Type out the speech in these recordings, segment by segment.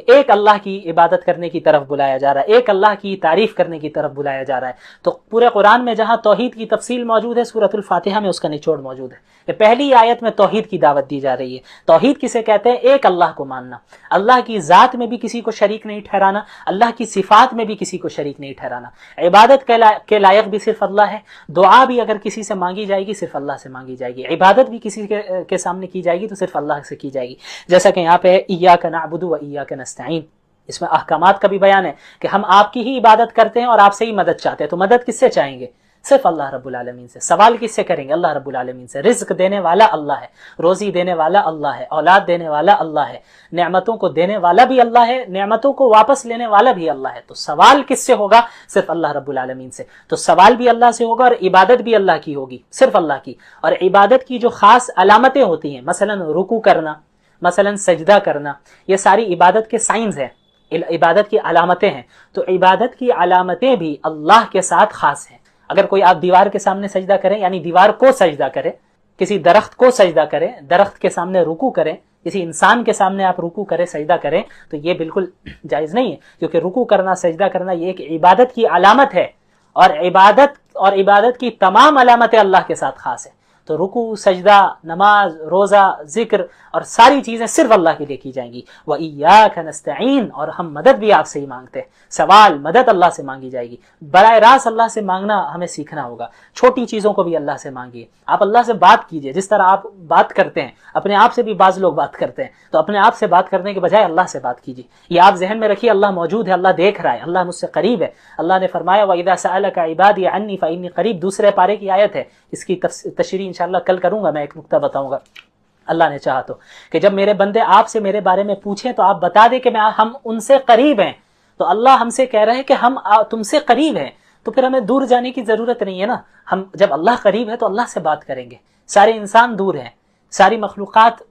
ایک اللہ کی عبادت کرنے کی طرف بلایا جا رہا ہے، ایک اللہ کی تعریف کرنے کی طرف بلایا جا رہا ہے۔ تو پورے قرآن میں جہاں توحید کی تفصیل موجود ہے، سورۃ الفاتحہ میں اس کا نچوڑ موجود ہے کہ پہلی آیت میں توحید کی دعوت دی جا رہی ہے۔ توحید کسے کہتے ہیں؟ ایک اللہ کو ماننا، اللہ کی ذات میں بھی کسی کو شریک نہیں ٹھہرانا، اللہ کی صفات میں بھی کسی کو شریک نہیں ٹھہرانا۔ عبادت کے لائق بھی صرف اللہ ہے، دعا بھی اگر کسی سے مانگی جائے گی صرف اللہ سے مانگی جائے گی، عبادت بھی کسی کے سامنے کی جائے گی تو صرف اللہ سے کی جائے گی۔ جیسا کہ یہاں پہ ایاک نعبد و ایاک نستعین، اس میں احکامات کا بھی بیان ہے کہ ہم آپ کی ہی عبادت کرتے ہیں اور آپ سے ہی مدد چاہتے ہیں۔ تو مدد کس سے چاہیں گے؟ صرف اللہ رب العالمین سے۔ سوال کس سے کریں گے؟ اللہ رب العالمین سے۔ رزق دینے والا اللہ ہے، روزی دینے والا اللہ ہے، اولاد دینے والا اللہ ہے، نعمتوں کو دینے والا بھی اللہ ہے، نعمتوں کو واپس لینے والا بھی اللہ ہے۔ تو سوال کس سے ہوگا؟ صرف اللہ رب العالمین سے۔ تو سوال بھی اللہ سے ہوگا اور عبادت بھی اللہ کی ہوگی، صرف اللہ کی۔ اور عبادت کی جو خاص علامتیں ہوتی ہیں، مثلا رکوع کرنا، مثلا سجدہ کرنا، یہ ساری عبادت کے سائنز ہیں، عبادت کی علامتیں ہیں۔ تو عبادت کی علامتیں بھی اللہ کے ساتھ خاص ہیں۔ اگر کوئی آپ دیوار کے سامنے سجدہ کریں، یعنی دیوار کو سجدہ کریں، کسی درخت کو سجدہ کریں، درخت کے سامنے رکوع کریں، کسی انسان کے سامنے آپ رکوع کریں، سجدہ کریں، تو یہ بالکل جائز نہیں ہے، کیونکہ رکوع کرنا، سجدہ کرنا یہ ایک عبادت کی علامت ہے، اور عبادت کی تمام علامتیں اللہ کے ساتھ خاص ہیں۔ تو رکوع، سجدہ، نماز، روزہ، ذکر اور ساری چیزیں صرف اللہ کے لیے کی جائیں گی۔ وَإِيَّاكَ نَسْتَعِينُ، اور ہم مدد بھی آپ سے ہی مانگتے ہیں۔ سوال، مدد اللہ سے مانگی جائے گی۔ براہ راست اللہ سے مانگنا ہمیں سیکھنا ہوگا۔ چھوٹی چیزوں کو بھی اللہ سے مانگیے۔ آپ اللہ سے بات کیجئے، جس طرح آپ بات کرتے ہیں، اپنے آپ سے بھی بعض لوگ بات کرتے ہیں، تو اپنے آپ سے بات کرنے کے بجائے اللہ سے بات کیجئے۔ یہ آپ ذہن میں رکھیے، اللہ موجود ہے، اللہ دیکھ رہا ہے، اللہ مجھ سے قریب ہے۔ اللہ نے فرمایا وَإِذَا سَأَلَكَ عِبَادِي عَنِّي فَإِنِّي قَرِيب، دوسرے پارے کی آیت ہے، اس کی تشریح انشاءاللہ کل کروں گا، میں ایک نقطہ بتاؤں گا اللہ نے چاہا تو، کہ جب میرے بندے آپ سے میرے بارے میں پوچھیں تو آپ بتا دیں کہ ہم ان سے قریب ہیں۔ تو اللہ ہم سے کہہ رہے ہیں کہ ہم تم سے قریب ہیں، تو پھر ہمیں دور جانے کی ضرورت نہیں ہے نا۔ ہم جب اللہ قریب ہے تو اللہ سے بات کریں گے۔ سارے انسان دور ہیں، ساری مخلوقات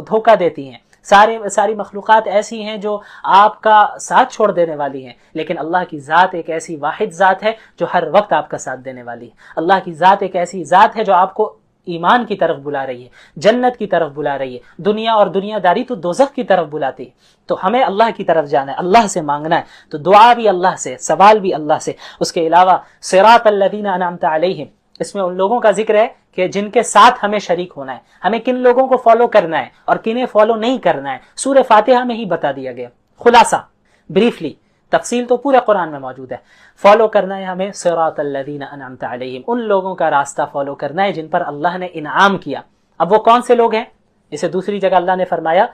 دھوکہ دیتی ہیں، ساری مخلوقات ایسی ہیں جو آپ کا ساتھ چھوڑ دینے والی ہیں، لیکن اللہ کی ذات ایک ایسی واحد ذات ہے جو ہر وقت آپ کا ساتھ دینے والی ہے۔ اللہ کی ذات ایک ایسی ذات ہے جو آپ کو ایمان کی طرف بلا رہی ہے، جنت کی طرف بلا رہی ہے۔ دنیا اور دنیا داری تو دوزخ کی طرف بلاتی ہے۔ تو ہمیں اللہ کی طرف جانا ہے، اللہ سے مانگنا ہے۔ تو دعا بھی اللہ سے، سوال بھی اللہ سے۔ اس کے علاوہ صراط الذین انعمت علیہم، اس میں ان لوگوں کا ذکر ہے کہ جن کے ساتھ ہمیں شریک ہونا ہے، ہمیں کن لوگوں کو فالو کرنا ہے اور کنہیں فالو نہیں کرنا ہے، سورہ فاتحہ میں ہی بتا دیا گیا۔ خلاصہ، بریفلی، تفصیل تو پورے قرآن میں موجود ہے۔ فالو کرنا ہے ہمیں صراط الذین انعمت علیہم، ان لوگوں کا راستہ فالو کرنا ہے جن پر اللہ نے انعام کیا۔ اب وہ کون سے لوگ ہیں؟ اسے دوسری جگہ اللہ نے فرمایا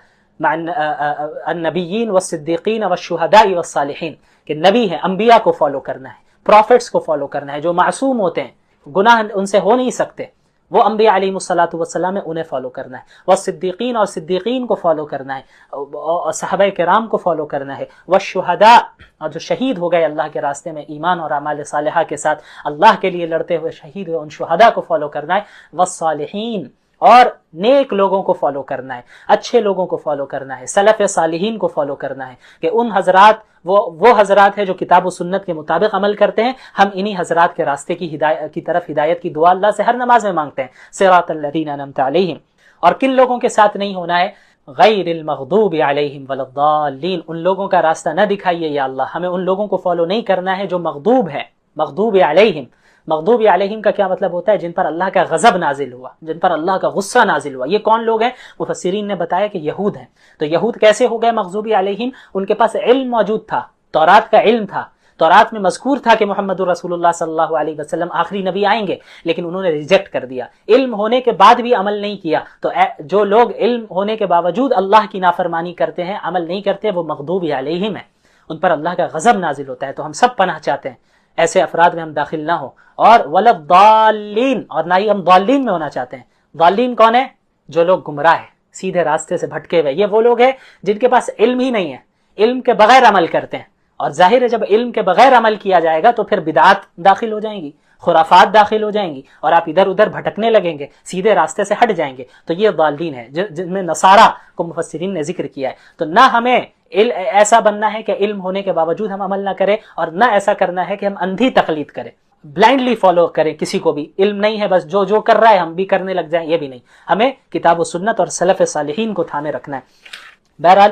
النبیین والصدیقین والشہداء والصالحین، کہ نبی ہیں، انبیاء کو فالو کرنا ہے، پروفٹس کو فالو کرنا ہے، جو معصوم ہوتے ہیں، گناہ ان سے ہو نہیں سکتے، وہ انبیاء علیہم الصلاۃ والسلام ہے، انہیں فالو کرنا ہے۔ والصدیقین، اور صدیقین کو فالو کرنا ہے، اور صحابہ کرام کو فالو کرنا ہے۔ والشہداء، اور جو شہید ہو گئے اللہ کے راستے میں ایمان اور اعمال صالحہ کے ساتھ، اللہ کے لیے لڑتے ہوئے شہید ہوئے، ان شہداء کو فالو کرنا ہے۔ والصالحین، اور نیک لوگوں کو فالو کرنا ہے، اچھے لوگوں کو فالو کرنا ہے، سلف صالحین کو فالو کرنا ہے، کہ ان حضرات وہ حضرات ہیں جو کتاب و سنت کے مطابق عمل کرتے ہیں، ہم انہی حضرات کے راستے کی طرف ہدایت کی دعا اللہ سے ہر نماز میں مانگتے ہیں، صراط الذین انعمت علیہم۔ اور کن لوگوں کے ساتھ نہیں ہونا ہے؟ غیر المغضوب علیہم ولا الضالین، ان لوگوں کا راستہ نہ دکھائیے یا اللہ، ہمیں ان لوگوں کو فالو نہیں کرنا ہے جو مغضوب ہے، مغضوب علیہم۔ مغضوب علیہم کا کیا مطلب ہوتا ہے؟ جن پر اللہ کا غضب نازل ہوا، جن پر اللہ کا غصہ نازل ہوا۔ یہ کون لوگ ہیں؟ مفسرین نے بتایا کہ یہود ہیں۔ تو یہود کیسے ہو گئے مغضوب علیہم؟ ان کے پاس علم موجود تھا، تورات کا علم تھا، تورات میں مذکور تھا کہ محمد الرسول اللہ صلی اللہ علیہ وسلم آخری نبی آئیں گے، لیکن انہوں نے ریجیکٹ کر دیا، علم ہونے کے بعد بھی عمل نہیں کیا۔ تو جو لوگ علم ہونے کے باوجود اللہ کی نافرمانی کرتے ہیں، عمل نہیں کرتے، وہ مغضوب علیہم ہیں، ان پر اللہ کا غضب نازل ہوتا ہے۔ تو ہم سب پناہ چاہتے ہیں ایسے افراد میں ہم داخل نہ ہوں، اور ولا الضالین، اور نہ ہی ہم ضالین میں ہونا چاہتے ہیں۔ ضالین کون ہے؟ جو لوگ گمراہ ہیں، سیدھے راستے سے بھٹکے ہوئے، یہ وہ لوگ ہیں جن کے پاس علم ہی نہیں ہے، علم کے بغیر عمل کرتے ہیں۔ اور ظاہر ہے جب علم کے بغیر عمل کیا جائے گا تو پھر بدعات داخل ہو جائیں گی، خرافات داخل ہو جائیں گی، اور آپ ادھر ادھر بھٹکنے لگیں گے، سیدھے راستے سے ہٹ جائیں گے۔ تو یہ ضالین ہے، جن میں نصارہ کو مفسرین نے ذکر کیا ہے۔ تو نہ ہمیں ایسا بننا ہے کہ علم ہونے کے باوجود ہم عمل نہ کریں، اور نہ ایسا کرنا ہے کہ ہم اندھی تقلید کریں، بلائنڈلی فالو کریں کسی کو بھی، علم نہیں ہے بس جو کر رہا ہے ہم بھی کرنے لگ جائیں، یہ بھی نہیں۔ ہمیں کتاب و سنت اور سلف صالحین کو تھامے رکھنا ہے۔ بہرحال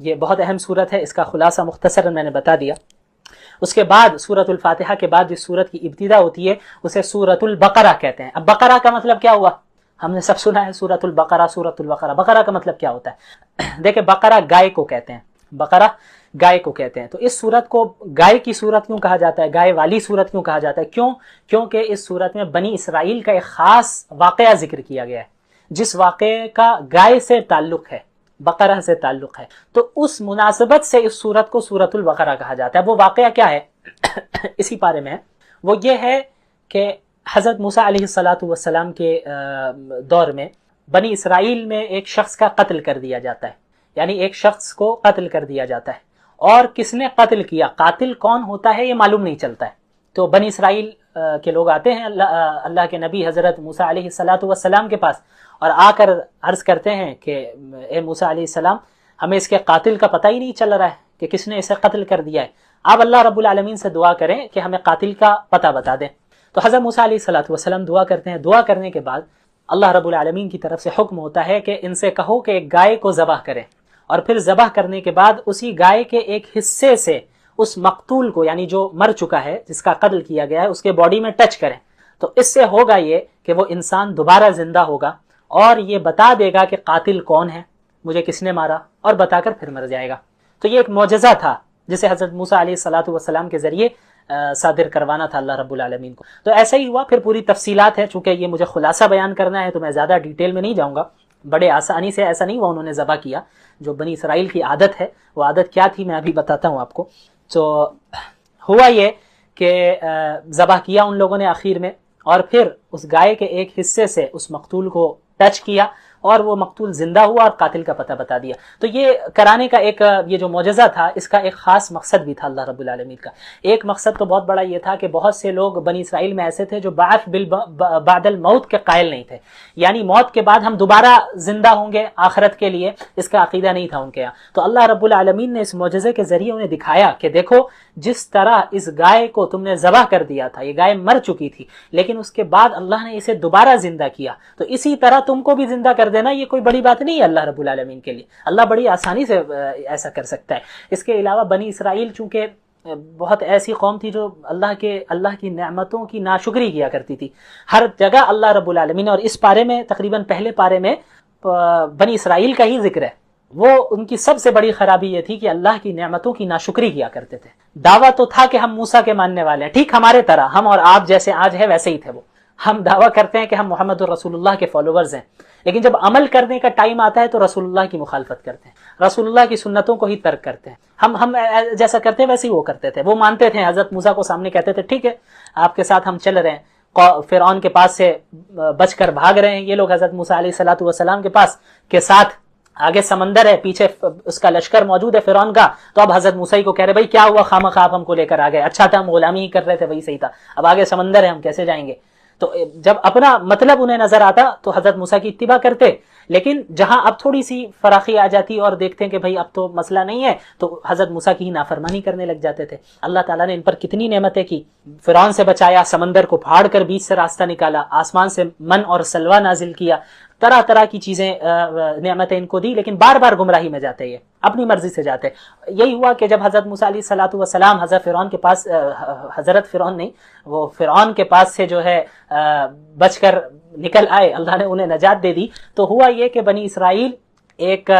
یہ بہت اہم صورت ہے، اس کا خلاصہ مختصراً میں نے بتا دیا۔ اس کے بعد سورۃ الفاتحہ کے بعد جس سورت کی ابتدا ہوتی ہے اسے سورۃ البقرہ کہتے ہیں۔ اب بقرہ کا مطلب کیا ہوا؟ ہم نے سب سنا ہے سورۃ البقرہ، سورۃ البقرہ۔ بقرہ کا مطلب کیا ہوتا ہے؟ دیکھیں بقرہ گائے کو کہتے ہیں، بقرہ گائے کو کہتے ہیں۔ تو اس سورت کو گائے کی سورت کیوں کہا جاتا ہے، گائے والی سورت کیوں کہا جاتا ہے؟ کیونکہ اس سورت میں بنی اسرائیل کا ایک خاص واقعہ ذکر کیا گیا ہے، جس واقعے کا گائے سے تعلق ہے، بقرہ سے تعلق ہے، تو اس مناسبت سے اس سورت کو سورۃ البقرہ کہا جاتا ہے۔ وہ واقعہ کیا ہے؟ اسی پارے میں ہے، وہ یہ ہے کہ حضرت موسیٰ علیہ السلام کے دور میں بنی اسرائیل میں ایک شخص کا قتل کر دیا جاتا ہے، یعنی ایک شخص کو قتل کر دیا جاتا ہے، اور کس نے قتل کیا، قاتل کون ہوتا ہے یہ معلوم نہیں چلتا ہے۔ تو بنی اسرائیل کے لوگ آتے ہیں اللہ کے نبی حضرت موسیٰ علیہ السلام کے پاس، اور آ کر عرض کرتے ہیں کہ اے موسیٰ علیہ السلام، ہمیں اس کے قاتل کا پتہ ہی نہیں چل رہا ہے کہ کس نے اسے قتل کر دیا ہے، آپ اللہ رب العالمین سے دعا کریں کہ ہمیں قاتل کا پتہ بتا دیں۔ تو حضرت موسیٰ علیہ السلام دعا کرتے ہیں، دعا کرنے کے بعد اللہ رب العالمین کی طرف سے حکم ہوتا ہے کہ ان سے کہو کہ ایک گائے کو ذبح کریں، اور پھر ذبح کرنے کے بعد اسی گائے کے ایک حصے سے اس مقتول کو، یعنی جو مر چکا ہے، جس کا قتل کیا گیا ہے، اس کے باڈی میں ٹچ کریں۔ تو اس سے ہوگا یہ کہ وہ انسان دوبارہ زندہ ہوگا، اور یہ بتا دے گا کہ قاتل کون ہے، مجھے کس نے مارا، اور بتا کر پھر مر جائے گا۔ تو یہ ایک معجزہ تھا جسے حضرت موسیٰ علیہ السلام کے ذریعے صادر کروانا تھا اللہ رب العالمین کو۔ تو ایسا ہی ہوا، پھر پوری تفصیلات ہے، چونکہ یہ مجھے خلاصہ بیان کرنا ہے تو میں زیادہ ڈیٹیل میں نہیں جاؤں گا۔ بڑے آسانی سے، ایسا نہیں ہوا انہوں نے ذبح کیا، جو بنی اسرائیل کی عادت ہے، وہ عادت کیا تھی میں ابھی بتاتا ہوں آپ کو۔ تو ہوا یہ کہ ذبح کیا ان لوگوں نے آخر میں، اور پھر اس گائے کے ایک حصے سے اس مقتول کو ٹچ کیا، اور وہ مقتول زندہ ہوا اور قاتل کا پتہ بتا دیا۔ تو یہ کرانے کا ایک یہ جو معجزہ تھا، اس کا ایک خاص مقصد بھی تھا اللہ رب العالمین کا۔ ایک مقصد تو بہت بڑا یہ تھا کہ بہت سے لوگ بنی اسرائیل میں ایسے تھے جو بعث بعد الموت کے قائل نہیں تھے، یعنی موت کے بعد ہم دوبارہ زندہ ہوں گے آخرت کے لیے، اس کا عقیدہ نہیں تھا ان کے یہاں۔ تو اللہ رب العالمین نے اس معجزے کے ذریعے انہیں دکھایا کہ دیکھو جس طرح اس گائے کو تم نے ذبح کر دیا تھا، یہ گائے مر چکی تھی، لیکن اس کے بعد اللہ نے اسے دوبارہ زندہ کیا، تو اسی طرح تم کو بھی زندہ کر دینا یہ کوئی بڑی بات نہیں ہے اللہ رب العالمین کے لیے۔ اللہ بڑی آسانی سے ایسا کر سکتا ہے۔ اس کے علاوہ بنی اسرائیل چونکہ بہت ایسی قوم تھی جو اللہ کی نعمتوں کی ناشکری کیا کرتی تھی، ہر جگہ اللہ رب العالمین، اور اس پارے میں تقریباً پہلے پارے میں بنی اسرائیل کا ہی ذکر ہے، وہ ان کی سب سے بڑی خرابی یہ تھی کہ اللہ کی نعمتوں کی ناشکری کیا کرتے تھے۔ دعویٰ تو تھا کہ ہم موسیٰ کے ماننے والے ہیں، ٹھیک ہمارے طرح، ہم اور آپ جیسے آج ہے ویسے ہی تھے وہ، ہم دعویٰ کرتے ہیں کہ ہم محمد الرسول اللہ کے فالوورز ہیں، لیکن جب عمل کرنے کا ٹائم آتا ہے تو رسول اللہ کی مخالفت کرتے ہیں، رسول اللہ کی سنتوں کو ہی ترک کرتے ہیں۔ ہم جیسا کرتے ہیں ویسے ہی وہ کرتے تھے۔ وہ مانتے تھے، حضرت موسیٰ کو سامنے کہتے تھے ٹھیک ہے آپ کے ساتھ ہم چل رہے ہیں، فرعون کے پاس سے بچ کر بھاگ رہے ہیں یہ لوگ حضرت موسیٰ علیہ السلام کے پاس کے ساتھ، آگے سمندر ہے، پیچھے اس کا لشکر موجود ہے فرعون کا، تو اب حضرت موسیٰ کو کہہ رہے بھائی کیا ہوا، خامخواہ آپ ہم کو لے کر آ گئے، اچھا تھا ہم غلامی ہی کر رہے تھے، وہی صحیح تھا، اب آگے سمندر ہے ہم کیسے جائیں گے۔ تو جب اپنا مطلب انہیں نظر آتا تو حضرت موسیٰ کی اتباع کرتے، لیکن جہاں اب تھوڑی سی فراخی آ جاتی اور دیکھتے ہیں کہ بھائی اب تو مسئلہ نہیں ہے، تو حضرت موسیٰ کی ہی نافرمانی کرنے لگ جاتے تھے۔ اللہ تعالیٰ نے ان پر کتنی نعمتیں کی، فرعون سے بچایا، سمندر کو پھاڑ کر بیچ سے راستہ نکالا، آسمان سے من اور سلوہ نازل کیا، طرح طرح کی چیزیں نعمتیں ان کو دی، لیکن بار بار گمراہی میں جاتے یہ، اپنی مرضی سے جاتے۔ یہی ہوا کہ جب حضرت موسیٰ علیہ السلام حضرت فرعون نہیں، وہ فرعون کے پاس سے جو ہے بچ کر نکل آئے، اللہ نے انہیں نجات دے دی، تو ہوا یہ کہ بنی اسرائیل ایک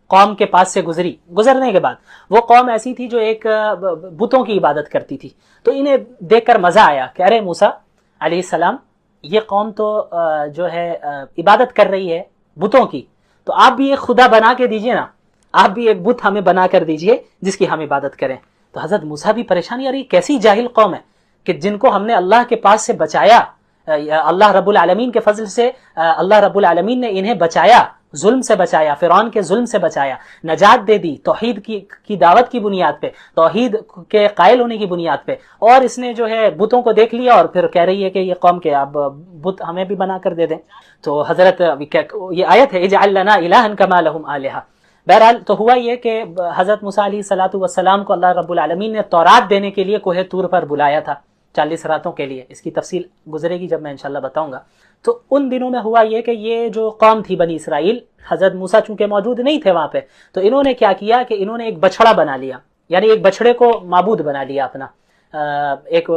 قوم کے پاس سے گزرنے کے بعد وہ قوم ایسی تھی جو ایک بتوں کی عبادت کرتی تھی، تو انہیں دیکھ کر مزہ آیا کہ ارے موسیٰ علیہ السلام یہ قوم تو جو ہے عبادت کر رہی ہے بتوں کی، تو آپ بھی ایک خدا بنا کے دیجئے نا، آپ بھی ایک بت ہمیں بنا کر دیجئے جس کی ہم عبادت کریں۔ تو حضرت موسیٰ بھی پریشانی، یار یہ کیسی جاہل قوم ہے کہ جن کو ہم نے اللہ کے پاس سے بچایا، اللہ رب العالمین کے فضل سے اللہ رب العالمین نے انہیں بچایا، ظلم سے بچایا، فرعون کے ظلم سے بچایا، نجات دے دی توحید کی دعوت کی بنیاد پہ، توحید کے قائل ہونے کی بنیاد پہ، اور اس نے جو ہے بتوں کو دیکھ لیا اور پھر کہہ رہی ہے کہ یہ قوم کے اب بت ہمیں بھی بنا کر دے دیں۔ تو حضرت یہ آیت ہے اجعل لنا الہا کما لہم آلہہ۔ بہرحال تو ہوا یہ کہ حضرت موسیٰ علیہ السلام کو اللہ رب العالمین نے تورات دینے کے لیے کوہ طور پر بلایا تھا 40 راتوں کے لیے، اس کی تفصیل گزرے گی جب میں انشاءاللہ بتاؤں گا۔ تو ان دنوں میں ہوا یہ کہ یہ جو قوم تھی بنی اسرائیل، حضرت موسیٰ چونکہ موجود نہیں تھے وہاں پہ، تو انہوں نے کیا کیا کہ انہوں نے ایک بچھڑا بنا لیا، یعنی ایک بچھڑے کو معبود بنا لیا اپنا، ایک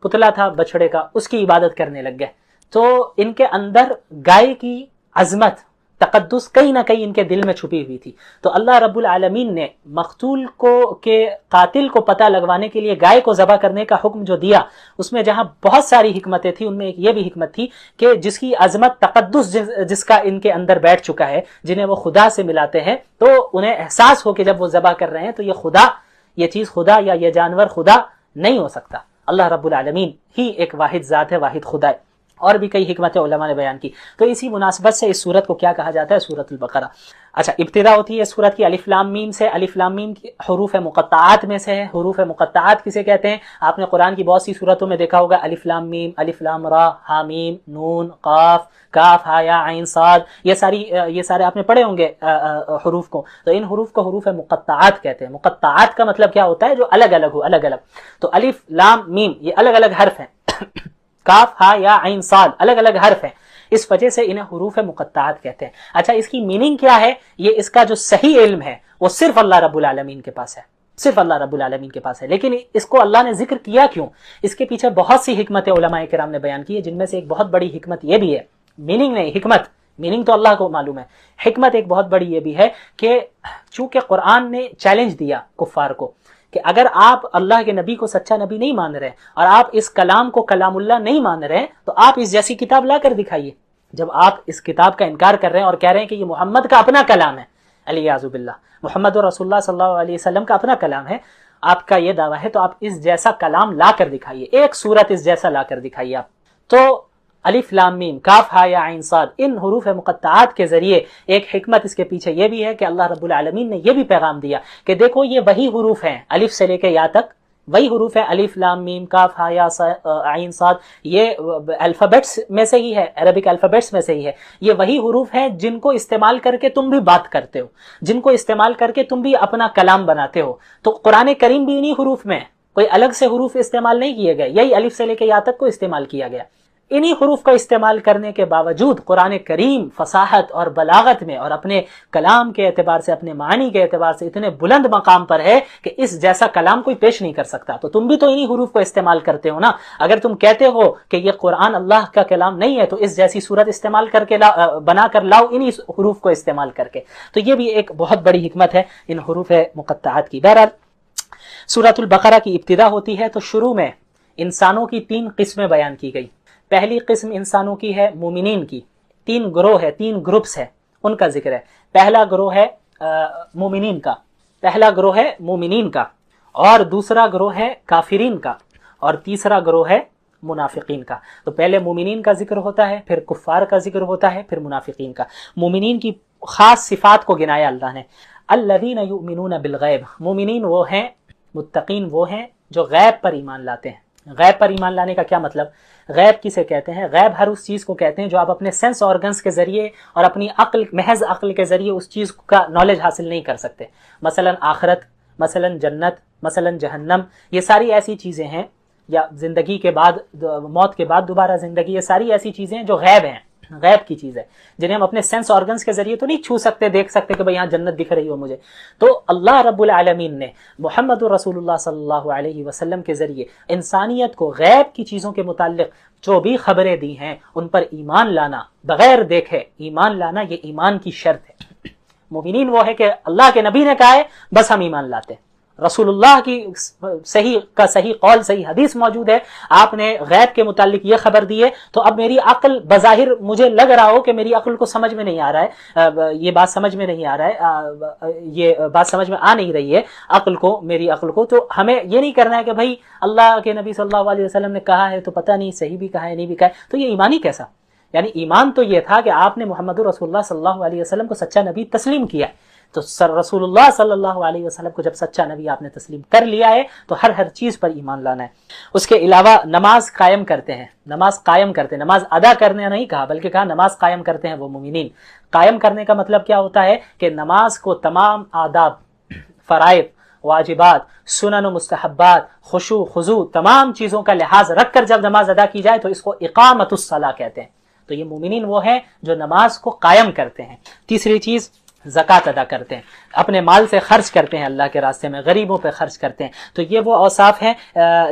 پتلا تھا بچھڑے کا، اس کی عبادت کرنے لگ گئے۔ تو ان کے اندر گائے کی عظمت، تقدس کہیں نہ کہیں ان کے دل میں چھپی ہوئی تھی۔ تو اللہ رب العالمین نے مقتول کو کے قاتل کو پتہ لگوانے کے لیے گائے کو ذبح کرنے کا حکم جو دیا، اس میں جہاں بہت ساری حکمتیں تھیں، ان میں ایک یہ بھی حکمت تھی کہ جس کی عظمت، تقدس جس کا ان کے اندر بیٹھ چکا ہے، جنہیں وہ خدا سے ملاتے ہیں، تو انہیں احساس ہو کہ جب وہ ذبح کر رہے ہیں تو یہ خدا، یہ چیز خدا یا یہ جانور خدا نہیں ہو سکتا، اللہ رب العالمین ہی ایک واحد ذات ہے، واحد خدا ہے۔ اور بھی کئی حکمتیں علماء نے بیان کی۔ تو اسی مناسبت سے اس سورت کو کیا کہا جاتا ہے؟ سورۃ البقرہ۔ اچھا، ابتدا ہوتی ہے اس سورت کی الف لام میم سے۔ الف لام میم کی حروف مقطعات میں سے ہے۔ حروف مقطعات کسے کہتے ہیں؟ آپ نے قرآن کی بہت سی سورتوں میں دیکھا ہوگا، الف لام میم، الف لام را، ہا میم، نون، قاف، کاف، ہا یا عین صاد، یہ سارے آپ نے پڑھے ہوں گے حروف کو۔ تو ان حروف کو حروف مقطعات کہتے ہیں۔ مقطعات کا مطلب کیا ہوتا ہے؟ جو الگ الگ ہو، الگ الگ۔ تو الف لام میم یہ الگ الگ حرف ہیں، کاف، ہا یا عین صاد الگ الگ حرف ہیں، اس وجہ سے انہیں حروف مقطعات کہتے ہیں۔ اچھا، اس کی میننگ کیا ہے؟ یہ اس کا جو صحیح علم ہے وہ صرف اللہ رب العالمین کے پاس ہے، صرف اللہ رب العالمین کے پاس ہے۔ لیکن اس کو اللہ نے ذکر کیا کیوں؟ اس کے پیچھے بہت سی حکمتیں علماء کرام نے بیان کی ہے، جن میں سے ایک بہت بڑی حکمت یہ بھی ہے، میننگ نہیں، حکمت، میننگ تو اللہ کو معلوم ہے، حکمت ایک بہت بڑی یہ بھی ہے کہ چونکہ قرآن نے چیلنج دیا کفار کو کہ اگر آپ اللہ کے نبی کو سچا نبی نہیں مان رہے اور آپ اس کلام کو کلام اللہ نہیں مان رہے، تو آپ اس جیسی کتاب لا کر دکھائیے۔ جب آپ اس کتاب کا انکار کر رہے ہیں اور کہہ رہے ہیں کہ یہ محمد کا اپنا کلام ہے، علیہ باللہ، محمد رسول اللہ صلی اللہ علیہ وسلم کا اپنا کلام ہے، آپ کا یہ دعویٰ ہے، تو آپ اس جیسا کلام لا کر دکھائیے، ایک سورت اس جیسا لا کر دکھائیے آپ۔ تو الف لام میم، کاف، ہا یا عین صاد، ان حروف مقطعات کے ذریعے ایک حکمت اس کے پیچھے یہ بھی ہے کہ اللہ رب العالمین نے یہ بھی پیغام دیا کہ دیکھو یہ وہی حروف ہیں، الف سے لے کے یا تک وہی حروف ہیں، الف لام میم، کاف، ہا یا عین صاد، یہ الفابیٹس میں سے ہی ہے، عربک الفابیٹس میں سے ہی ہے، یہ وہی حروف ہیں جن کو استعمال کر کے تم بھی بات کرتے ہو، جن کو استعمال کر کے تم بھی اپنا کلام بناتے ہو۔ تو قرآن کریم بھی انہی حروف میں، کوئی الگ سے حروف استعمال نہیں کیے گئے، یہی الف سے لے کے یا تک کو استعمال کیا گیا۔ انہی حروف کا استعمال کرنے کے باوجود قرآن کریم فصاحت اور بلاغت میں اور اپنے کلام کے اعتبار سے، اپنے معنی کے اعتبار سے اتنے بلند مقام پر ہے کہ اس جیسا کلام کوئی پیش نہیں کر سکتا۔ تو تم بھی تو انہی حروف کو استعمال کرتے ہو نا۔ اگر تم کہتے ہو کہ یہ قرآن اللہ کا کلام نہیں ہے، تو اس جیسی صورت استعمال کر کے بنا کر لاؤ انہی حروف کو استعمال کر کے۔ تو یہ بھی ایک بہت بڑی حکمت ہے ان حروف مقطعات کی۔ بہرحال سورۃ البقرہ کی ابتدا ہوتی ہے تو شروع میں انسانوں کی 3 قسمیں بیان کی گئی۔ پہلی قسم انسانوں کی ہے مومنین کی، 3 گروہ ہے، 3 گروپس ہے، ان کا ذکر ہے۔ پہلا گروہ ہے مومنین کا، پہلا گروہ ہے مومنین کا، اور دوسرا گروہ ہے کافرین کا، اور تیسرا گروہ ہے منافقین کا۔ تو پہلے مومنین کا ذکر ہوتا ہے، پھر کفار کا ذکر ہوتا ہے، پھر منافقین کا۔ مومنین کی خاص صفات کو گنایا اللہ نے، الذین یؤمنون بالغیب، مومنین وہ ہیں، متقین وہ ہیں جو غیب پر ایمان لاتے ہیں۔ غیب پر ایمان لانے کا کیا مطلب؟ غیب کسے کہتے ہیں؟ غیب ہر اس چیز کو کہتے ہیں جو آپ اپنے سینس آرگنز کے ذریعے اور اپنی عقل، محض عقل کے ذریعے اس چیز کا نالج حاصل نہیں کر سکتے۔ مثلا آخرت، مثلا جنت، مثلا جہنم، یہ ساری ایسی چیزیں ہیں، یا زندگی کے بعد، موت کے بعد دوبارہ زندگی، یہ ساری ایسی چیزیں ہیں جو غیب ہیں، غیب کی چیز ہے، جنہیں ہم اپنے سینس آرگنز کے ذریعے تو نہیں چھو سکتے، دیکھ سکتے کہ بھئی یہاں جنت دکھ رہی ہو مجھے۔ تو اللہ رب العالمین نے محمد رسول اللہ صلی اللہ علیہ وسلم کے ذریعے انسانیت کو غیب کی چیزوں کے متعلق جو بھی خبریں دی ہیں ان پر ایمان لانا، بغیر دیکھے ایمان لانا، یہ ایمان کی شرط ہے۔ مومنین وہ ہے کہ اللہ کے نبی نے کہا ہے بس ہم ایمان لاتے ہیں، رسول اللہ کی صحیح قول، صحیح حدیث موجود ہے، آپ نے غیب کے متعلق یہ خبر دی ہے، تو اب میری عقل بظاہر مجھے لگ رہا ہو کہ میری عقل کو سمجھ میں نہیں آ رہا ہے، یہ بات سمجھ میں نہیں آ رہا ہے، یہ بات سمجھ میں آ نہیں رہی ہے عقل کو، میری عقل کو، تو ہمیں یہ نہیں کرنا ہے کہ بھائی اللہ کے نبی صلی اللہ علیہ وسلم نے کہا ہے تو پتہ نہیں صحیح بھی کہا ہے نہیں بھی کہا ہے، تو یہ ایمان ہی کیسا؟ یعنی ایمان تو یہ تھا کہ آپ نے محمد رسول اللہ صلی اللہ علیہ وسلم کو سچا نبی تسلیم کیا ہے۔ تو رسول اللہ صلی اللہ علیہ وسلم کو جب سچا نبی آپ نے تسلیم کر لیا ہے تو ہر چیز پر ایمان لانا ہے۔ اس کے علاوہ نماز قائم کرتے ہیں، نماز قائم کرتے ہیں، نماز ادا کرنے نہیں کہا بلکہ کہا نماز قائم کرتے ہیں وہ مومنین۔ قائم کرنے کا مطلب کیا ہوتا ہے کہ نماز کو تمام آداب، فرائض، واجبات، سنن و مستحبات، خشوع خضوع، تمام چیزوں کا لحاظ رکھ کر جب نماز ادا کی جائے تو اس کو اقامت الصلاۃ کہتے ہیں۔ تو یہ مومنین وہ ہیں جو نماز کو قائم کرتے ہیں۔ تیسری چیز زکوٰۃ ادا کرتے ہیں، اپنے مال سے خرچ کرتے ہیں، اللہ کے راستے میں غریبوں پہ خرچ کرتے ہیں۔ تو یہ وہ اوصاف ہیں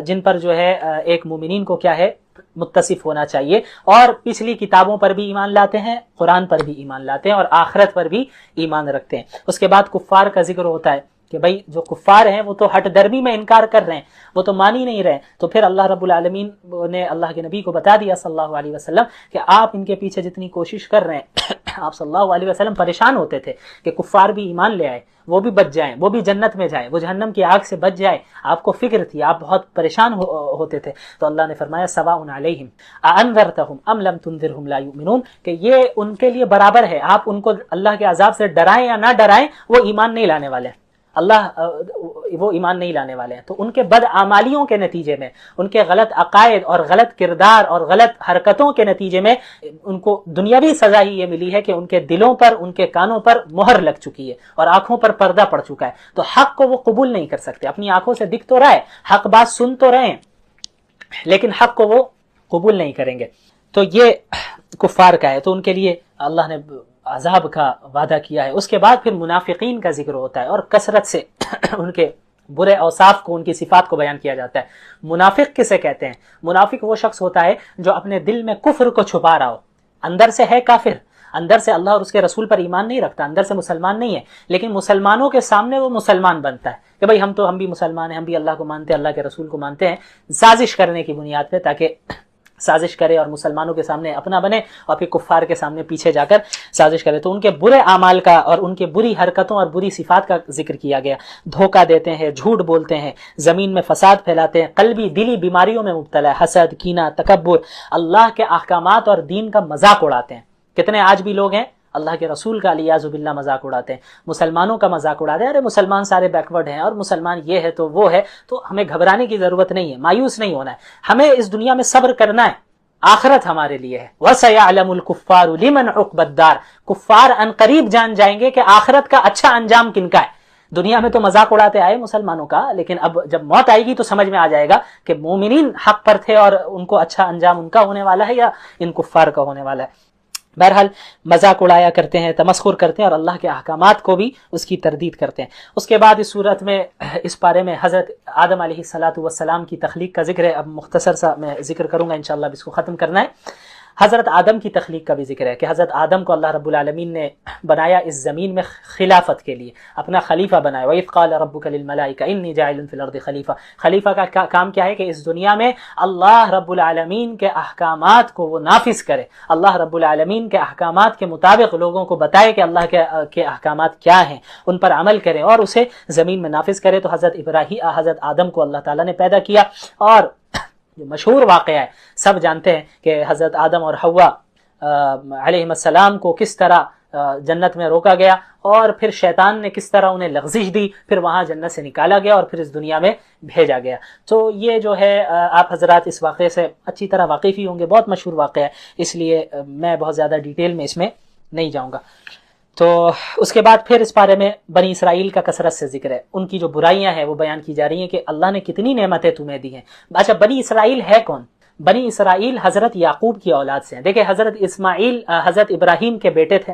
جن پر جو ہے ایک مومنین کو کیا ہے متصف ہونا چاہیے، اور پچھلی کتابوں پر بھی ایمان لاتے ہیں، قرآن پر بھی ایمان لاتے ہیں، اور آخرت پر بھی ایمان رکھتے ہیں۔ اس کے بعد کفار کا ذکر ہوتا ہے کہ بھائی جو کفار ہیں وہ تو ہٹ درمی میں انکار کر رہے ہیں، وہ تو مان ہی نہیں رہے، تو پھر اللہ رب العالمین نے اللہ کے نبی کو بتا دیا صلی اللہ علیہ وسلم کہ آپ ان کے پیچھے جتنی کوشش کر رہے ہیں، آپ صلی اللہ علیہ وسلم پریشان ہوتے تھے کہ کفار بھی ایمان لے آئے، وہ بھی بچ جائیں، وہ بھی جنت میں جائیں، وہ جہنم کی آگ سے بچ جائے، آپ کو فکر تھی، آپ بہت پریشان ہوتے تھے۔ تو اللہ نے فرمایا سواء علیہم اانذرتہم ام لم تنذرہم لا یؤمنون، کہ یہ ان کے لیے برابر ہے، آپ ان کو اللہ کے عذاب سے ڈرائیں یا نہ ڈرائیں، وہ ایمان نہیں لانے والے ہیں، وہ ایمان نہیں لانے والے ہیں۔ تو ان کے بدعمالیوں کے نتیجے میں، ان کے غلط عقائد اور غلط کردار اور غلط حرکتوں کے نتیجے میں ان کو دنیاوی سزا ہی یہ ملی ہے کہ ان کے دلوں پر، ان کے کانوں پر مہر لگ چکی ہے اور آنکھوں پر پردہ پڑ چکا ہے، تو حق کو وہ قبول نہیں کر سکتے۔ اپنی آنکھوں سے دکھ تو رہا ہے، حق بات سن تو رہے ہیں، لیکن حق کو وہ قبول نہیں کریں گے۔ تو یہ کفار کا ہے، تو ان کے لیے اللہ نے عذاب کا وعدہ کیا ہے۔ اس کے بعد پھر منافقین کا ذکر ہوتا ہے، اور کثرت سے ان کے برے اوصاف کو، ان کی صفات کو بیان کیا جاتا ہے۔ منافق کسے کہتے ہیں؟ منافق وہ شخص ہوتا ہے جو اپنے دل میں کفر کو چھپا رہا ہو، اندر سے ہے کافر، اندر سے اللہ اور اس کے رسول پر ایمان نہیں رکھتا، اندر سے مسلمان نہیں ہے، لیکن مسلمانوں کے سامنے وہ مسلمان بنتا ہے کہ بھائی ہم بھی مسلمان ہیں، ہم بھی اللہ کو مانتے ہیں، اللہ کے رسول کو مانتے ہیں، سازش کرنے کی بنیاد پہ، تاکہ سازش کرے اور مسلمانوں کے سامنے اپنا بنے اور پھر کفار کے سامنے پیچھے جا کر سازش کرے۔ تو ان کے برے اعمال کا اور ان کے بری حرکتوں اور بری صفات کا ذکر کیا گیا۔ دھوکہ دیتے ہیں، جھوٹ بولتے ہیں، زمین میں فساد پھیلاتے ہیں، قلبی دلی بیماریوں میں مبتلا ہے، حسد، کینہ، تکبر، اللہ کے احکامات اور دین کا مذاق اڑاتے ہیں۔ کتنے آج بھی لوگ ہیں اللہ کے رسول کا علیاذ باللہ مذاق اڑاتے ہیں، مسلمانوں کا مذاق اڑاتے ہیں، ارے مسلمان سارے بیکورڈ ہیں اور مسلمان یہ ہے تو وہ ہے۔ تو ہمیں گھبرانے کی ضرورت نہیں ہے، مایوس نہیں ہونا ہے، ہمیں اس دنیا میں صبر کرنا ہے، آخرت ہمارے لیے ہے۔ وَسَيَعْلَمُ الْكُفَّارُ لِمَنْ عُقْبَى الدَّارِ، کفار ان قریب جان جائیں گے کہ آخرت کا اچھا انجام کن کا ہے۔ دنیا میں تو مذاق اڑاتے آئے مسلمانوں کا، لیکن اب جب موت آئے گی تو سمجھ میں آ جائے گا کہ مومنین حق پر تھے اور ان کو اچھا انجام ان کا ہونے والا ہے یا ان کفار کا ہونے والا ہے۔ بہرحال مذاق اڑایا کرتے ہیں، تمسخر کرتے ہیں، اور اللہ کے احکامات کو بھی اس کی تردید کرتے ہیں۔ اس کے بعد اس صورت میں، اس پارے میں حضرت آدم علیہ السلام کی تخلیق کا ذکر ہے۔ اب مختصر سا میں ذکر کروں گا، انشاءاللہ اب اس کو ختم کرنا ہے۔ حضرت آدم کی تخلیق کا بھی ذکر ہے کہ حضرت آدم کو اللہ رب العالمین نے بنایا اس زمین میں خلافت کے لیے، اپنا خلیفہ بنایا۔ وَإِذْ قَالَ رَبُّكَ لِلْمَلَائِكَةِ إِنِّي جَاعِلٌ فِي الْأَرْضِ خلیفہ۔ خلیفہ کا کام کیا ہے کہ اس دنیا میں اللہ رب العالمین کے احکامات کو وہ نافذ کرے، اللہ رب العالمین کے احکامات کے مطابق لوگوں کو بتائے کہ اللہ کے احکامات کیا ہیں، ان پر عمل کرے اور اسے زمین میں نافذ کرے۔ تو حضرت آدم کو اللہ تعالیٰ نے پیدا کیا، اور جو مشہور واقعہ ہے سب جانتے ہیں کہ حضرت آدم اور حوا علیہ السلام کو کس طرح جنت میں روکا گیا، اور پھر شیطان نے کس طرح انہیں لغزش دی، پھر وہاں جنت سے نکالا گیا اور پھر اس دنیا میں بھیجا گیا۔ تو یہ جو ہے آپ حضرات اس واقعے سے اچھی طرح واقف ہی ہوں گے، بہت مشہور واقعہ ہے، اس لیے میں بہت زیادہ ڈیٹیل میں اس میں نہیں جاؤں گا۔ تو اس کے بعد پھر اس بارے میں بنی اسرائیل کا کثرت سے ذکر ہے، ان کی جو برائیاں ہیں وہ بیان کی جا رہی ہیں کہ اللہ نے کتنی نعمتیں تمہیں دی ہیں۔ اچھا، بنی اسرائیل ہے کون؟ بنی اسرائیل حضرت یعقوب کی اولاد سے ہیں۔ دیکھیں، حضرت اسماعیل حضرت ابراہیم کے بیٹے تھے،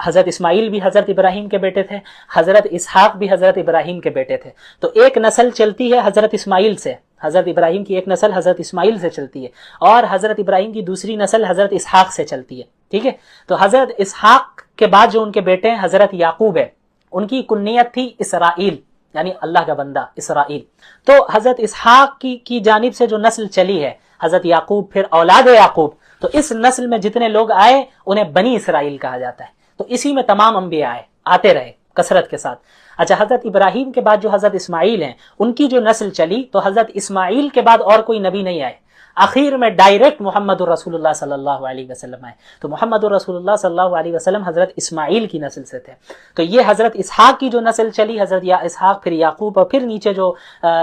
حضرت اسماعیل بھی حضرت ابراہیم کے بیٹے تھے، حضرت اسحاق بھی حضرت ابراہیم کے بیٹے تھے۔ تو ایک نسل چلتی ہے حضرت اسماعیل سے، حضرت ابراہیم کی ایک نسل حضرت اسماعیل سے چلتی ہے، اور حضرت ابراہیم کی دوسری نسل حضرت اسحاق سے چلتی ہے، ٹھیک ہے۔ تو حضرت اسحاق کے بعد جو ان کے بیٹے ہیں حضرت یعقوب ہے، ان کی کنیت تھی اسرائیل، یعنی اللہ کا بندہ اسرائیل۔ تو حضرت اسحاق کی جانب سے جو نسل چلی ہے حضرت یعقوب، پھر اولاد یعقوب، تو اس نسل میں جتنے لوگ آئے انہیں بنی اسرائیل کہا جاتا ہے۔ تو اسی میں تمام انبیاء آتے رہے کثرت کے ساتھ۔ اچھا، حضرت ابراہیم کے بعد جو حضرت اسماعیل ہیں، ان کی جو نسل چلی، تو حضرت اسماعیل کے بعد اور کوئی نبی نہیں آئے، آخر میں ڈائریکٹ محمد الرسول اللہ صلی اللہ علیہ وسلم آئے۔ تو محمد الرسول اللہ صلی اللہ علیہ وسلم حضرت اسماعیل کی نسل سے تھے۔ تو یہ حضرت اسحاق کی جو نسل چلی، حضرت اسحاق، پھر یعقوب، اور پھر نیچے جو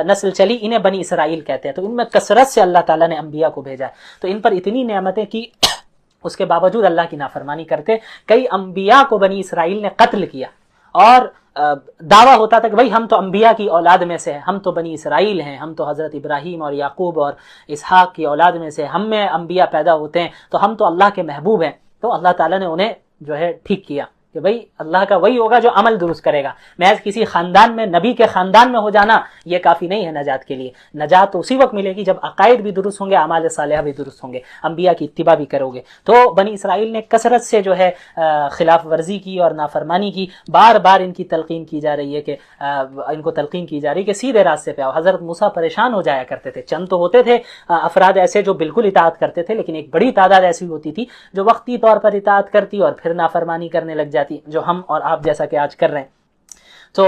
نسل چلی، انہیں بنی اسرائیل کہتے ہیں۔ تو ان میں کثرت سے اللہ تعالیٰ نے انبیاء کو بھیجا ہے۔ تو ان پر اتنی نعمتیں کی، اس کے باوجود اللہ کی نافرمانی کرتے، کئی انبیاء کو بنی اسرائیل نے قتل کیا، اور دعویٰ ہوتا تھا کہ بھائی ہم تو انبیاء کی اولاد میں سے ہیں، ہم تو بنی اسرائیل ہیں، ہم تو حضرت ابراہیم اور یعقوب اور اسحاق کی اولاد میں سے، ہم میں انبیاء پیدا ہوتے ہیں، تو ہم تو اللہ کے محبوب ہیں۔ تو اللہ تعالیٰ نے انہیں جو ہے ٹھیک کیا کہ بھائی اللہ کا وہی ہوگا جو عمل درست کرے گا، محض کسی خاندان میں، نبی کے خاندان میں ہو جانا یہ کافی نہیں ہے نجات کے لیے۔ نجات تو اسی وقت ملے گی جب عقائد بھی درست ہوں گے، اعمال صالحہ بھی درست ہوں گے، انبیاء کی اتباع بھی کرو گے۔ تو بنی اسرائیل نے کثرت سے جو ہے خلاف ورزی کی اور نافرمانی کی، بار بار ان کی تلقین کی جا رہی ہے کہ ان کو تلقین کی جا رہی ہے کہ سیدھے راستے پہ آؤ۔ حضرت موسیٰ پریشان ہو جایا کرتے تھے، چند تو ہوتے تھے افراد ایسے جو بالکل اطاعت کرتے تھے، لیکن ایک بڑی تعداد ایسی ہوتی تھی جو وقتی طور پر اطاعت کرتی اور پھر نافرمانی کرنے لگ جاتی، جو ہم اور آپ جیسا کہ آج کر رہے ہیں۔ تو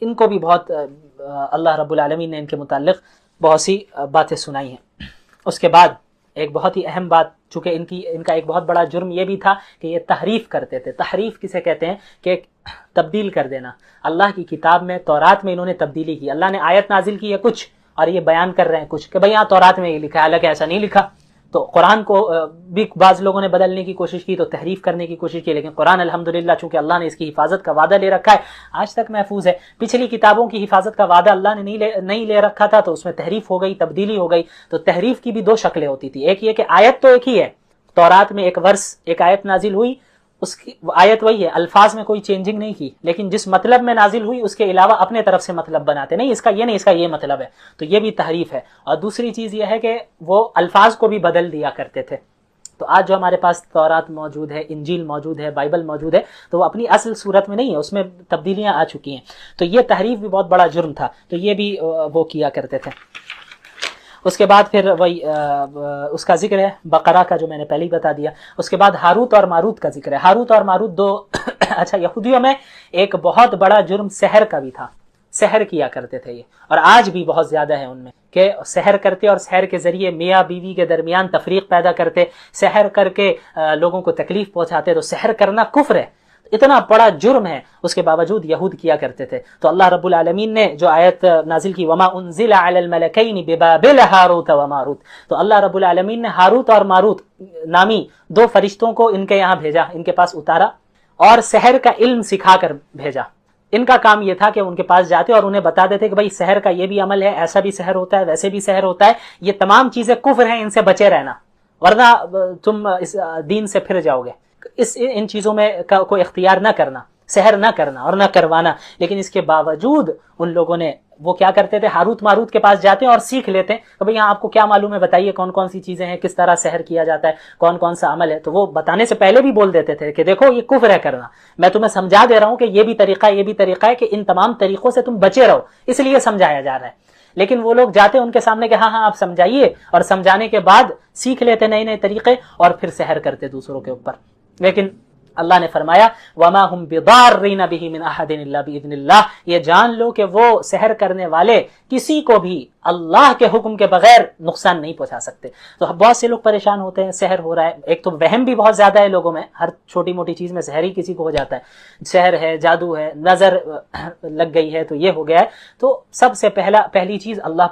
ان کو بھی بہت اللہ رب العالمین نے ان کے متعلق بہت سی باتیں سنائی ہیں۔ اس کے بعد ایک بہت ہی اہم بات، چونکہ ان کا ایک بہت بڑا جرم یہ بھی تھا کہ یہ تحریف کرتے تھے۔ تحریف کسے کہتے ہیں؟ کہ تبدیل کر دینا۔ اللہ کی کتاب میں، تورات میں انہوں نے تبدیلی کی۔ اللہ نے آیت نازل کی ہے کچھ اور یہ بیان کر رہے ہیں کچھ کہ بھئی یہاں تورات میں یہ لکھا ہے، حالانکہ ایسا نہیں لکھا۔ تو قرآن کو بھی بعض لوگوں نے بدلنے کی کوشش کی، تو تحریف کرنے کی کوشش کی، لیکن قرآن الحمدللہ چونکہ اللہ نے اس کی حفاظت کا وعدہ لے رکھا ہے، آج تک محفوظ ہے۔ پچھلی کتابوں کی حفاظت کا وعدہ اللہ نے نہیں لے رکھا تھا، تو اس میں تحریف ہو گئی، تبدیلی ہو گئی۔ تو تحریف کی بھی دو شکلیں ہوتی تھی، ایک یہ کہ آیت تو ایک ہی ہے، تورات میں ایک آیت نازل ہوئی، اس کی آیت وہی ہے، الفاظ میں کوئی چینجنگ نہیں کی، لیکن جس مطلب میں نازل ہوئی اس کے علاوہ اپنے طرف سے مطلب بناتے، نہیں اس کا یہ نہیں، اس کا یہ مطلب ہے، تو یہ بھی تحریف ہے۔ اور دوسری چیز یہ ہے کہ وہ الفاظ کو بھی بدل دیا کرتے تھے۔ تو آج جو ہمارے پاس تورات موجود ہے، انجیل موجود ہے، بائبل موجود ہے، تو وہ اپنی اصل صورت میں نہیں ہے، اس میں تبدیلیاں آ چکی ہیں۔ تو یہ تحریف بھی بہت بڑا جرم تھا، تو یہ بھی وہ کیا کرتے تھے۔ اس کے بعد پھر وہی اس کا ذکر ہے بقرہ کا، جو میں نے پہلے ہی بتا دیا۔ اس کے بعد ہاروت اور ماروت کا ذکر ہے۔ ہاروت اور ماروت دو اچھا، یہودیوں میں ایک بہت بڑا جرم سحر کا بھی تھا، سحر کیا کرتے تھے یہ، اور آج بھی بہت زیادہ ہے ان میں کہ سحر کرتے اور سحر کے ذریعے میاں بیوی کے درمیان تفریق پیدا کرتے، سحر کر کے لوگوں کو تکلیف پہنچاتے۔ تو سحر کرنا کفر ہے، اتنا بڑا جرم ہے، اس کے باوجود یہود کیا کرتے تھے۔ تو اللہ رب العالمین نے جو آیت نازل کی وما انزل علی الملکین ببابل ہاروت و ماروت، تو اللہ رب العالمین نے ہاروت اور ماروت نامی دو فرشتوں کو ان کے یہاں بھیجا، ان کے پاس اتارا اور سحر کا علم سکھا کر بھیجا۔ ان کا کام یہ تھا کہ ان کے پاس جاتے اور انہیں بتا دیتے کہ بھائی سحر کا یہ بھی عمل ہے، ایسا بھی سحر ہوتا ہے، ویسے بھی سحر ہوتا ہے، یہ تمام چیزیں کفر ہیں، ان سے بچے رہنا ورنہ تم اس دین سے پھر جاؤ گے۔ ان چیزوں میں کوئی اختیار نہ کرنا، سحر نہ کرنا اور نہ کروانا۔ لیکن اس کے باوجود ان لوگوں نے وہ کیا کرتے تھے، ہاروت ماروت کے پاس جاتے ہیں اور سیکھ لیتے ہیں کہ بھئی یہاں آپ کو کیا معلوم ہے، بتائیے کون کون سی چیزیں ہیں، کس طرح سحر کیا جاتا ہے، کون کون سا عمل ہے۔ تو وہ بتانے سے پہلے بھی بول دیتے تھے کہ دیکھو یہ کفر ہے کرنا، میں تمہیں سمجھا دے رہا ہوں کہ یہ بھی طریقہ ہے، یہ بھی طریقہ ہے، کہ ان تمام طریقوں سے تم بچے رہو، اس لیے سمجھایا جا رہا ہے۔ لیکن وہ لوگ جاتے ان کے سامنے کہ ہاں آپ سمجھائیے، اور سمجھانے کے بعد سیکھ لیتے نئے نئے طریقے اور پھر سحر کرتے دوسروں کے اوپر۔ لیکن اللہ نے فرمایا وما هم بضارین به من احد الا باذن اللہ، یہ جان لو کہ وہ سحر کرنے والے کسی کو بھی اللہ کے حکم کے بغیر نقصان نہیں پہنچا سکتے۔ تو بہت سے لوگ پریشان ہوتے ہیں، سحر ہو رہا ہے، ایک تو وہم بھی بہت زیادہ ہے لوگوں میں، ہر چھوٹی موٹی چیز میں سحر ہی کسی کو ہو جاتا ہے، سحر ہے، جادو ہے، نظر لگ گئی ہے تو یہ ہو گیا ہے۔ تو سب سے پہلی چیز اللہ پر